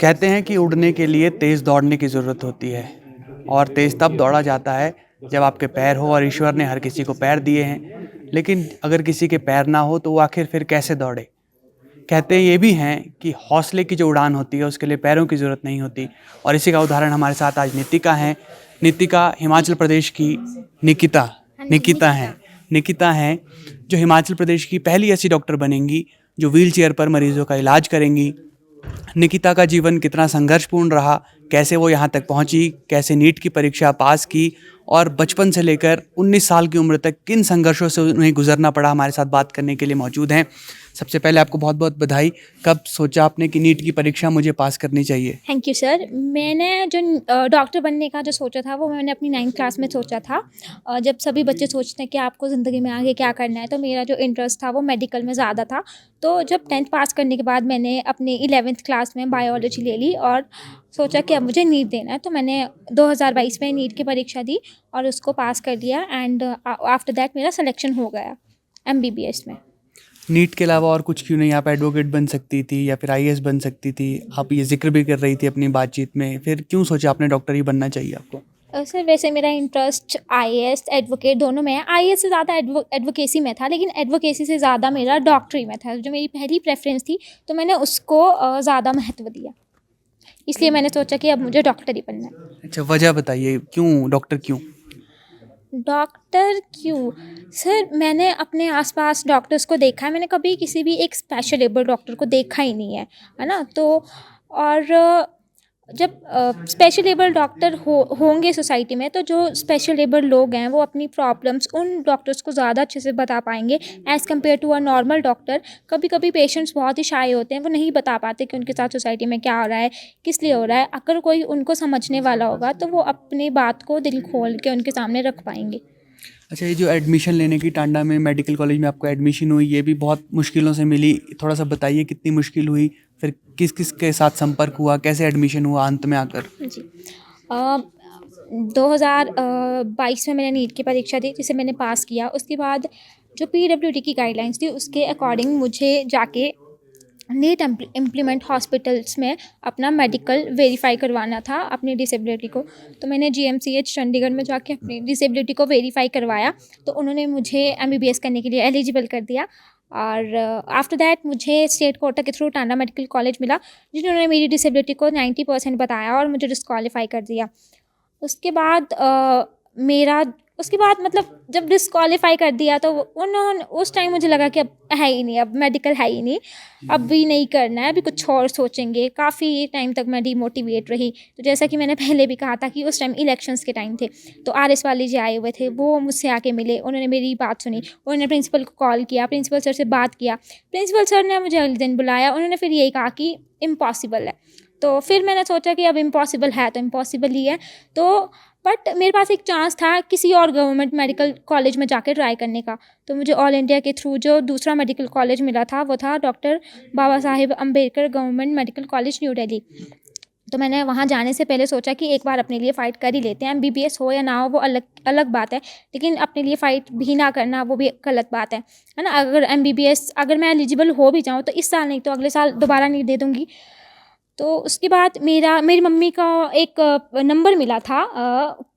कहते हैं कि उड़ने के लिए तेज़ दौड़ने की ज़रूरत होती है और तेज़ तब दौड़ा जाता है जब आपके पैर हो, और ईश्वर ने हर किसी को पैर दिए हैं। लेकिन अगर किसी के पैर ना हो तो वो आखिर फिर कैसे दौड़े? कहते ये भी हैं कि हौसले की जो उड़ान होती है उसके लिए पैरों की ज़रूरत नहीं होती, और इसी का उदाहरण हमारे साथ आज नितिका हैं। नितिका हिमाचल प्रदेश की निकिता हाँ जी, निकिता हैं। निकिता हैं जो हिमाचल प्रदेश की पहली ऐसी डॉक्टर बनेंगी जो व्हीलचेयर पर मरीज़ों का इलाज करेंगी। निकिता का जीवन कितना संघर्षपूर्ण रहा, कैसे वो यहाँ तक पहुँची, कैसे नीट की परीक्षा पास की, और बचपन से लेकर 19 साल की उम्र तक किन संघर्षों से उन्हें गुजरना पड़ा, हमारे साथ बात करने के लिए मौजूद हैं। सबसे पहले आपको बहुत बहुत बधाई। कब सोचा आपने कि नीट की परीक्षा मुझे पास करनी चाहिए? Thank you sir. मैंने जो डॉक्टर बनने का जो सोचा था वो मैंने अपनी 9th क्लास में सोचा था। जब सभी बच्चे सोचते हैं कि आपको ज़िंदगी में आगे क्या करना है, तो मेरा जो इंटरेस्ट था वो मेडिकल में ज़्यादा था। तो जब 10th पास करने के बाद मैंने अपनी 11th क्लास में बायोलॉजी ले ली और सोचा कि अब मुझे नीट देना है। तो मैंने 2022 में नीट की परीक्षा दी और उसको पास कर दिया एंड आफ्टर दैट मेरा सिलेक्शन हो गया एमबीबीएस में। नीट के अलावा और कुछ क्यों नहीं? आप एडवोकेट बन सकती थी या फिर आईएएस बन सकती थी। आप ये जिक्र भी कर रही थी अपनी बातचीत में, फिर क्यों सोचा आपने डॉक्टर ही बनना चाहिए आपको? सर वैसे मेरा इंटरेस्ट आईएएस एडवोकेट दोनों में है। आईएएस से ज़्यादा एडवोकेसी में था, लेकिन एडवोकेसी से ज़्यादा मेरा डॉक्टरी में था। जो मेरी पहली प्रेफरेंस थी तो मैंने उसको ज़्यादा महत्व दिया, इसलिए मैंने सोचा कि अब मुझे डॉक्टर ही बनना है। अच्छा, वजह बताइए, क्यों डॉक्टर क्यों? डॉक्टर क्यों? सर मैंने अपने आसपास डॉक्टर्स को देखा है, मैंने कभी किसी भी एक स्पेशल एबल डॉक्टर को देखा ही नहीं है ना? तो और जब स्पेशल एबल डॉक्टर होंगे सोसाइटी में, तो जो स्पेशल एबल लोग हैं वो अपनी प्रॉब्लम्स उन डॉक्टर्स को ज़्यादा अच्छे से बता पाएंगे as compare to a normal doctor. कभी कभी पेशेंट्स बहुत ही शाय होते हैं, वो नहीं बता पाते कि उनके साथ सोसाइटी में क्या हो रहा है, किस लिए हो रहा है। अगर कोई उनको समझने वाला होगा तो वो अपनी बात को दिल खोल के उनके सामने रख पाएंगे। अच्छा, ये जो एडमिशन लेने की टांडा में मेडिकल कॉलेज में आपको एडमिशन हुई, ये भी बहुत मुश्किलों से मिली। थोड़ा सा बताइए कितनी मुश्किल हुई, फिर किस किस के साथ संपर्क हुआ, कैसे एडमिशन हुआ अंत में आकर? जी। 2022 में मैंने नीट की परीक्षा दी, जिसे मैंने पास किया। उसके बाद जो पीडब्ल्यूडी की गाइडलाइंस थी उसके अकॉर्डिंग मुझे जाके नीट इम्प्लीमेंट हॉस्पिटल्स में अपना मेडिकल वेरीफाई करवाना था अपनी डिसेबिलिटी को। तो मैंने जीएमसीएच चंडीगढ़ में जाके अपनी डिसेबिलिटी को वेरीफाई करवाया, तो उन्होंने मुझे एमबीबीएस करने के लिए एलिजिबल कर दिया। और आफ्टर दैट मुझे स्टेट कोटा के थ्रू टांडा मेडिकल कॉलेज मिला, जिन्होंने मेरी डिसेबिलिटी को 90% बताया और मुझे डिस्क्वालीफाई कर दिया। उसके बाद मेरा उसके बाद मतलब जब डिस्क्वालीफाई कर दिया तो उन्होंने उस टाइम मुझे लगा कि अब है ही नहीं, अब मेडिकल है ही नहीं, अब भी नहीं करना है, अभी कुछ और सोचेंगे। काफ़ी टाइम तक मैं डिमोटिवेट रही। तो जैसा कि मैंने पहले भी कहा था कि उस टाइम इलेक्शंस के टाइम थे, तो आरएस वाले जी आए हुए थे, वो मुझसे आके मिले, उन्होंने मेरी बात सुनी, उन्होंने प्रिंसिपल को कॉल किया, प्रिंसिपल सर से बात किया। प्रिंसिपल सर ने मुझे अगले दिन बुलाया, उन्होंने फिर यही कहा कि इम्पॉसिबल है। तो फिर मैंने सोचा कि अब इम्पॉसिबल है तो इम्पॉसिबल ही है। तो बट मेरे पास एक चांस था किसी और गवर्नमेंट मेडिकल कॉलेज में जाकर ट्राई करने का। तो मुझे ऑल इंडिया के थ्रू जो दूसरा मेडिकल कॉलेज मिला था वो था doctor Baba Saheb Ambedkar government medical college New Delhi. तो मैंने वहाँ जाने से पहले सोचा कि एक बार अपने लिए फ़ाइट कर ही लेते हैं। एमबीबीएस हो या ना हो वो अलग अलग बात है, लेकिन अपने लिए फ़ाइट भी ना करना वो भी गलत बात है ना? अगर एमबीबीएस अगर मैं एलिजिबल हो भी जाऊँ तो इस साल नहीं तो अगले साल दोबारा नीट दे दूँगी। तो उसके बाद मेरी मम्मी का एक नंबर मिला था,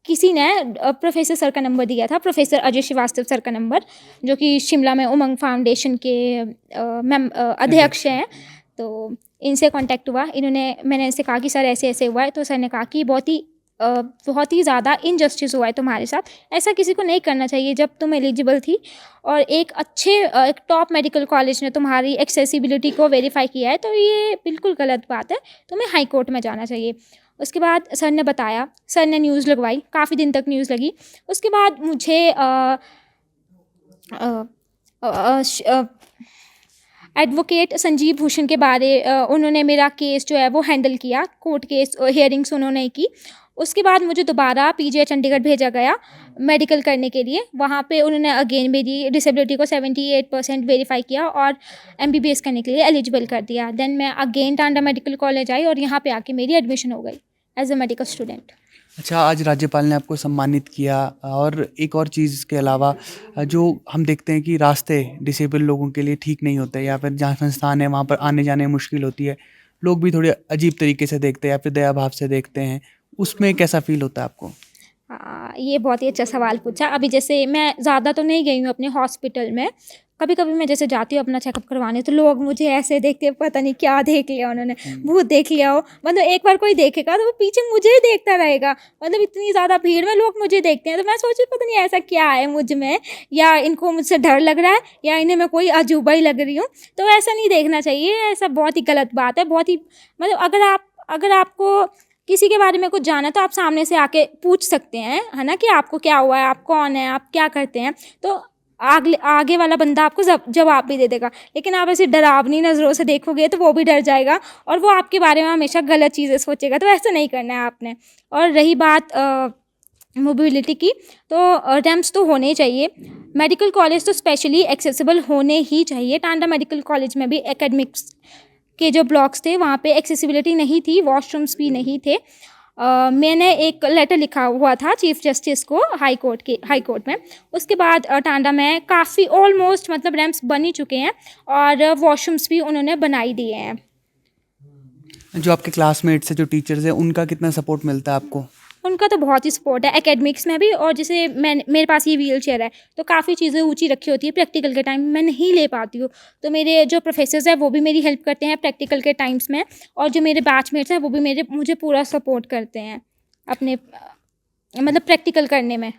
किसी ने प्रोफेसर सर का नंबर दिया था, प्रोफेसर अजय श्रीवास्तव सर का नंबर, जो कि शिमला में उमंग फाउंडेशन के अध्यक्ष हैं। तो इनसे कांटेक्ट हुआ, मैंने इनसे कहा कि सर ऐसे ऐसे हुआ है। तो सर ने कहा कि बहुत ही ज़्यादा इनजस्टिस हुआ है तुम्हारे साथ, ऐसा किसी को नहीं करना चाहिए। जब तुम एलिजिबल थी और एक टॉप मेडिकल कॉलेज ने तुम्हारी एक्सेसिबिलिटी को वेरीफाई किया है, तो ये बिल्कुल गलत बात है, तुम्हें हाई कोर्ट में जाना चाहिए। उसके बाद सर ने बताया, सर ने न्यूज़ लगवाई, काफ़ी दिन तक न्यूज़ लगी। उसके बाद मुझे एडवोकेट संजीव भूषण के उन्होंने मेरा केस जो है वो हैंडल किया, कोर्ट केस हियरिंग्स उन्होंने की। उसके बाद मुझे दोबारा पीजीआई चंडीगढ़ भेजा गया मेडिकल करने के लिए। वहाँ पे उन्होंने अगेन मेरी डिसेबिलिटी को 78% वेरीफाई किया और एमबीबीएस करने के लिए एलिजिबल कर दिया। देन मैं अगेन टांडा मेडिकल कॉलेज आई और यहाँ पे आके मेरी एडमिशन हो गई एज अ मेडिकल स्टूडेंट। अच्छा, आज राज्यपाल ने आपको सम्मानित किया, और एक और चीज़ के अलावा जो हम देखते हैं कि रास्ते डिसेबल लोगों के लिए ठीक नहीं होते, या फिर जहाँ संस्थान है वहाँ पर आने जाने में मुश्किल होती है, लोग भी थोड़े अजीब तरीके से देखते हैं या फिर दया भाव से देखते हैं, उसमें कैसा फील होता है आपको? हाँ, ये बहुत ही अच्छा सवाल पूछा। अभी जैसे मैं ज़्यादा तो नहीं गई हूँ अपने हॉस्पिटल में, कभी-कभी मैं जैसे जाती हूँ अपना चेकअप करवाने, तो लोग मुझे ऐसे देखते हैं, पता नहीं क्या देख लिया उन्होंने, भूत देख लिया हो। मतलब एक बार कोई देखेगा तो वो पीछे मुझे ही देखता रहेगा। मतलब इतनी ज़्यादा भीड़ में लोग मुझे देखते हैं, तो मैं सोची पता नहीं ऐसा क्या है मुझ में, या इनको मुझसे डर लग रहा है, या इन्हें मैं कोई अजूबा ही लग रही हूँ। तो ऐसा नहीं देखना चाहिए, ऐसा बहुत ही गलत बात है। बहुत ही मतलब अगर आपको किसी के बारे में कुछ जानना है तो आप सामने से आके पूछ सकते हैं, है ना, कि आपको क्या हुआ है, आप कौन हैं, आप क्या करते हैं, तो आगे वाला बंदा आपको जवाब भी दे देगा। लेकिन आप ऐसे डरावनी नज़रों से देखोगे तो वो भी डर जाएगा और वो आपके बारे में हमेशा गलत चीज़ें सोचेगा, तो ऐसा नहीं करना है आपने। और रही बात मोबिलिटी की, तो रैम्प्स तो होने ही चाहिए। मेडिकल कॉलेज तो स्पेशली एक्सेसिबल होने ही चाहिए। टांडा मेडिकल कॉलेज में भी एकेडमिक्स के जो ब्लॉक्स थे वहाँ पे एक्सेसिबिलिटी नहीं थी, वॉशरूम्स भी नहीं थे। मैंने एक लेटर लिखा हुआ था चीफ जस्टिस को हाई कोर्ट में। उसके बाद टांडा में काफ़ी ऑलमोस्ट मतलब रैम्प्स बन ही चुके हैं और वॉशरूम्स भी उन्होंने बनाई दिए हैं। जो आपके क्लासमेट्स हैं, जो टीचर्स हैं, उनका कितना सपोर्ट मिलता है आपको? उनका तो बहुत ही सपोर्ट है एकेडमिक्स में भी, और जैसे मेरे पास ये व्हील चेयर है तो काफ़ी चीज़ें ऊंची रखी होती है, प्रैक्टिकल के टाइम मैं नहीं ले पाती हूँ, तो मेरे जो प्रोफेसर्स हैं वो भी मेरी हेल्प करते हैं प्रैक्टिकल के टाइम्स में, और जो मेरे बैचमेट्स हैं वो भी मुझे पूरा सपोर्ट करते हैं अपने मतलब प्रैक्टिकल करने में।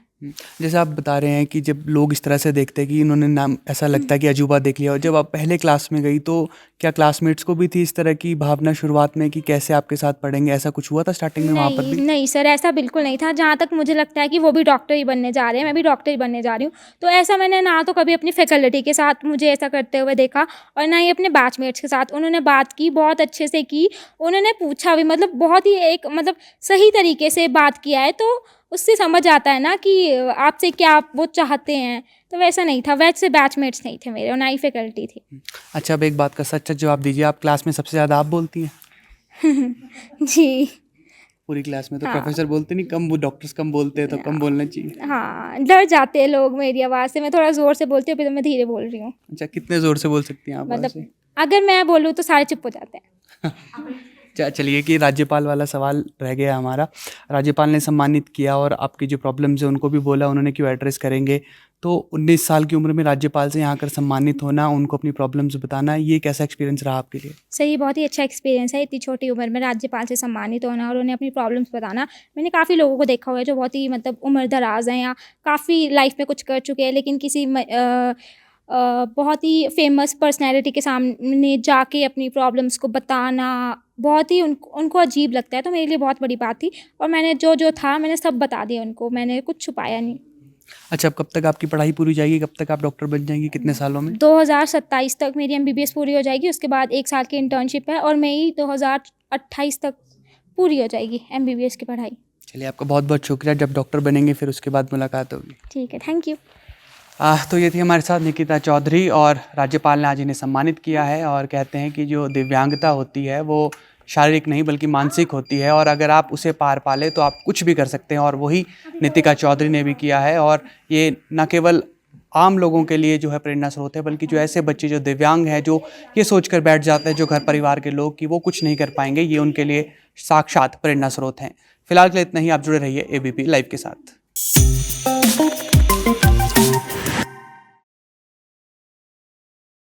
जैसे आप बता रहे हैं कि जब लोग इस तरह से देखते हैं कि इन्होंने नाम, ऐसा लगता है कि अजूबा देख लिया, और जब आप पहले क्लास में गई तो क्या क्लासमेट्स को भी थी इस तरह की भावना शुरुआत में कि कैसे आपके साथ पढ़ेंगे, ऐसा कुछ हुआ था स्टार्टिंग में वहाँ पर भी? नहीं सर, ऐसा बिल्कुल नहीं था। जहाँ तक मुझे लगता है कि वो भी डॉक्टर ही बनने जा रहे हैं, मैं भी डॉक्टर ही बनने जा रही हूँ, तो ऐसा मैंने ना तो कभी अपनी फैकल्टी के साथ मुझे ऐसा करते हुए देखा और ना ही अपने बैचमेट्स के साथ। उन्होंने बात की, बहुत अच्छे से की, उन्होंने पूछा भी, मतलब बहुत ही एक मतलब सही तरीके से बात किया है, तो उससे समझ आता है ना कि आपसे क्या वो चाहते हैं। तो वैसा नहीं था, वैसे बैचमेट्स नहीं थे मेरे और ना ही फैकल्टी थी। अच्छा, अब एक बात का सच जवाब दीजिए, आप क्लास में सबसे ज़्यादा आप बोलती हैं? जी पूरी क्लास में तो हाँ। प्रोफेसर बोलते नहीं, कम, वो डॉक्टर्स कम बोलते हैं, तो कम बोलना चाहिए। हाँ, डर जाते हैं लोग मेरी आवाज़ से। मैं थोड़ा ज़ोर से बोलती हूँ, अभी तो मैं धीरे बोल रही हूँ। अच्छा, कितने ज़ोर से बोल सकती हैं आप मतलब वैसे? अगर मैं बोलूँ तो सारे चुप हो जाते हैं। चलिए कि राज्यपाल वाला सवाल रह गया हमारा। राज्यपाल ने सम्मानित किया और आपकी जो प्रॉब्लम्स है उनको भी बोला उन्होंने कि वो एड्रेस करेंगे। तो 19 साल की उम्र में राज्यपाल से यहाँ आकर सम्मानित होना, उनको अपनी प्रॉब्लम्स बताना, ये कैसा एक्सपीरियंस रहा आपके लिए? सही, बहुत ही अच्छा एक्सपीरियंस है इतनी छोटी उम्र में राज्यपाल से सम्मानित होना और उन्हें अपनी प्रॉब्लम्स बताना। मैंने काफ़ी लोगों को देखा हुआ है जो बहुत ही मतलब उम्र दराज हैं या काफ़ी लाइफ में कुछ कर चुके हैं, लेकिन किसी बहुत ही फेमस पर्सनैलिटी के सामने जाके अपनी प्रॉब्लम्स को बताना बहुत ही उनको अजीब लगता है। तो मेरे लिए बहुत बड़ी बात थी और मैंने जो था मैंने सब बता दिया उनको, मैंने कुछ छुपाया नहीं। अच्छा, अब कब तक आपकी पढ़ाई पूरी हो जाएगी, कब तक आप डॉक्टर बन जाएंगी, कितने सालों में? 2027 तक मेरी MBBS पूरी हो जाएगी, उसके बाद 1 साल की इंटर्नशिप है और मई 2028 तक पूरी हो जाएगी MBBS की पढ़ाई। चलिए, आपका बहुत बहुत शुक्रिया। जब डॉक्टर बनेंगे फिर उसके बाद मुलाकात होगी। ठीक है, थैंक यू। तो ये थी हमारे साथ निकिता चौधरी और राज्यपाल ने आज इन्हें सम्मानित किया है और कहते हैं कि जो दिव्यांगता होती है वो शारीरिक नहीं बल्कि मानसिक होती है, और अगर आप उसे पार पा लें तो आप कुछ भी कर सकते हैं, और वही नितिका चौधरी ने भी किया है। और ये न केवल आम लोगों के लिए जो है प्रेरणा स्रोत है, बल्कि जो ऐसे बच्चे जो दिव्यांग हैं, जो ये सोचकर बैठ जाते हैं जो घर परिवार के लोग कि वो कुछ नहीं कर पाएंगे, ये उनके लिए साक्षात प्रेरणा स्रोत हैं। फिलहाल के लिए इतना ही। आप जुड़े रहिए ABP लाइव के साथ।